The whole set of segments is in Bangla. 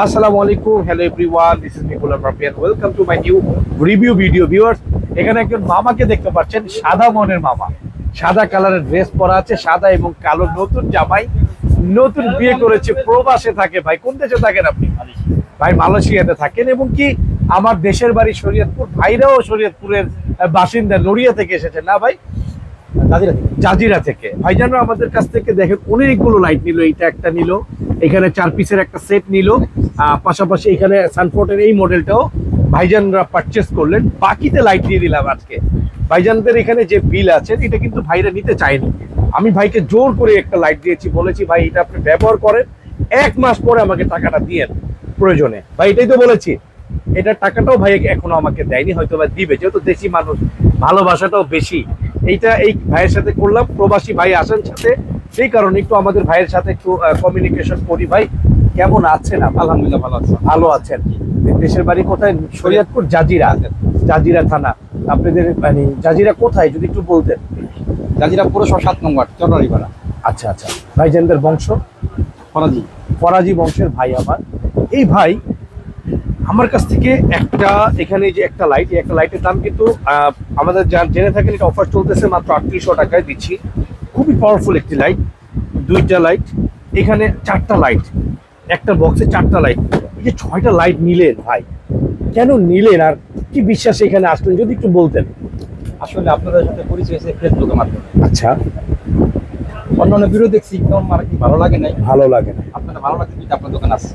আসসালামু আলাইকুম, hello everyone, this is me Golam Rabbi and welcome to my new review video. Viewers, এখানে একজন মামাকে দেখতে পাচ্ছেন, সাদা মনের মামা। সাদা কালারের ড্রেস পরা আছে, সাদা এবং কালো, নতুন জামাই, নতুন বিয়ে করেছে, প্রবাসে থাকে। ভাই কোন দেশে থাকেন আপনি? ভাই মালয়েশিয়াতে থাকেন। এবং কি আমার দেশের বাড়ি শরীয়তপুর, ভাইরাও শরীয়তপুরের বাসিন্দা, নড়িয়া থেকে এসেছেন না ভাই? জাজিরা থেকে। ভাইজানরা আমাদের কাছ থেকে দেখেন অনেকগুলো লাইট নিল। এইটা একটা নিল, এখানে 4 পিসের একটা সেট নিল, পাশাপাশি এখানে সানফোর্টের এই মডেলটাও ভাইজানরা পারচেস করলেন। বাকিতে লাইট দিয়ে দিলাম আজকে। ভাইজানদের এখানে যে বিল আছে এটা কিন্তু ভাইরা নিতে চায়নি। আমি ভাইকে জোর করে একটা লাইট দিয়েছি, বলেছি ভাই এটা আপনি ব্যবহার করেন, 1 মাস পরে আমাকে টাকাটা দিয়েন প্রয়োজনে। ভাই এটাই তো বলেছি। এটার টাকাটাও ভাই এখনো আমাকে দেয়নি, হয়তো বা দিবে, যেহেতু দেশি মানুষ, ভালোবাসাটাও বেশি। এইটা এই ভাইয়ের সাথে করলাম, প্রবাসী ভাই আসেন সাথে, সেই কারণে একটু আমাদের ভাইয়ের সাথে একটু কমিউনিকেশন করি। ভাই কেমন আছেন? আলহামদুলিল্লাহ ভালো আছি। ভালো আছেন? দেশের বাড়ি কোথায়? শরীয়তপুর, জাজিরা, জাজিরা থানা। আপনাদের মানে জাজিরা কোথায় যদি একটু বলতেন? জাজিরা পৌরসভা 7 নম্বর চট্টগ্রাম। আচ্ছা আচ্ছা। ভাইজানদের বংশ ফরাজি। ফরাজি বংশের ভাই আমার। এই ভাই আমার কাছ থেকে একটা, এখানে যে একটা লাইট, এই একটা লাইটের দাম কিন্তু আমাদের জেনে থাকেন, এটা অফার চলতেছে, মাত্র 3800 টাকায় দিচ্ছি। খুবই পাওয়ারফুল একটি লাইট, 2টা লাইট, এখানে 4টা লাইট, একটা বক্সে 4টা লাইট। এই যে 6টা লাইট নিলেন ভাই, কেন নিলেন আর কি বিশ্বাসে এখানে আসলেন যদি একটু বলতেন? আসলে আপনাদের সাথে পরিচয় হয়েছে ফেসবুকের মাধ্যমে। আচ্ছা। অন্যান্য ভিডিও দেখছি, কেমন মানে কি ভালো লাগে নাই? ভালো লাগে না? আপনাদের ভালো লাগছে যদি আপনার দোকান আছে।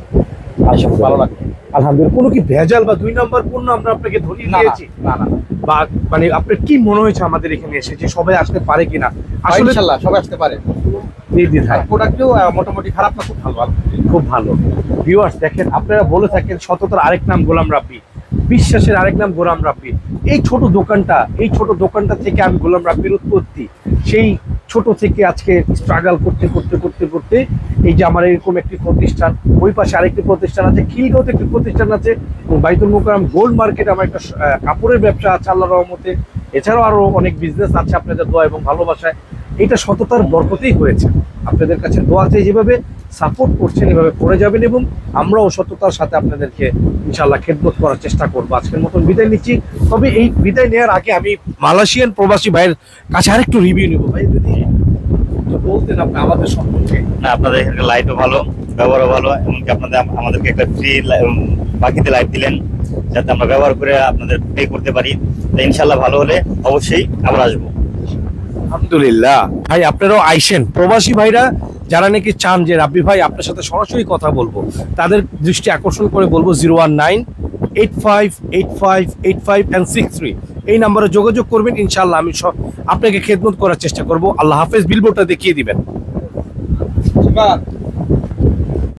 আচ্ছা, ভালো লাগে। আলহামদুলিল্লাহ। কোনো কি ভেজাল বা 2 নম্বর পণ্য আমরা আপনাকে ধরিয়ে না দিয়েছি? না না। বা মানে আপনার কি মনে হয়েছে আমাদের এখানে এসে যে সবাই আসতে পারে কিনা? আসলে ইনশাআল্লাহ সবাই আসতে পারে। নির্দ্বিধায়। প্রোডাক্টও মোটামুটি খারাপ না, খুব ভালো। খুব ভালো। ভিউয়ার্স দেখেন, আপনারা বলে থাকেন সততার আরেক নাম গোলাম রাব্বি, বিশ্বাসের আরেক নাম গোলাম রাব্বি। এই ছোট দোকানটা থেকে আমি গোলাম রাব্বির উৎপত্তি। সেই ছোট থেকে আজকে স্ট্রাগল করতে করতে করতে করতে এই যে আমার এরকম একটি প্রতিষ্ঠান, ওই পাশে আরেকটি প্রতিষ্ঠান আছে, খিলগাঁওতে একটি প্রতিষ্ঠান আছে, এবং বাইতুল মোকাররম গোল্ড মার্কেট আমার একটা কাপড়ের ব্যবসা আছে আল্লাহর রহমতে। এছাড়াও আরো অনেক বিজনেস আছে আপনাদের দোয়া এবং ভালোবাসায়। এটা সততার বরকতেই হয়েছে। আপনাদের কাছে দোয়া চাই, যেভাবে সাপোর্ট করছেন এভাবে করে যাবেন, এবং আমরাও সততার সাথে আপনাদেরকে ইনশাআল্লাহ খেদমত করার চেষ্টা করবো। আজকের মতন বিদায় নিচ্ছি। তবে এই বিদায় নেওয়ার আগে আমি মালয়েশিয়ান প্রবাসী ভাইয়ের কাছে আরেকটু রিভিউ নেবো। ভাই যদি বলতেন আপনি আমাদের সম্পর্কে। না, আপনাদের এখানে লাইটও ভালো, ব্যবহারও ভালো, এমনকি আমাদেরকে একটা ফ্রি বাকিতে লাইট দিলেন যাতে আমরা ব্যবহার করে আপনাদের পে করতে পারি। তো ইনশাল্লাহ ভালো হলে অবশ্যই আবার আসবো। আলহামদুলিল্লাহ। ভাই আপনারাও আইসেন, প্রবাসী ভাইরা যারা নাকি চান যে রাব্বি ভাই আপনার সাথে সরাসরি কথা বলবো, তাদের দৃষ্টি আকর্ষণ করে বলবো 01985858563 এই নাম্বারে যোগাযোগ করবেন। ইনশাআল্লাহ আমি আপনাকে খেদমত করার চেষ্টা করব। আল্লাহ হাফেজ। বিলবোর্ডটা দেখিয়ে দিবেন।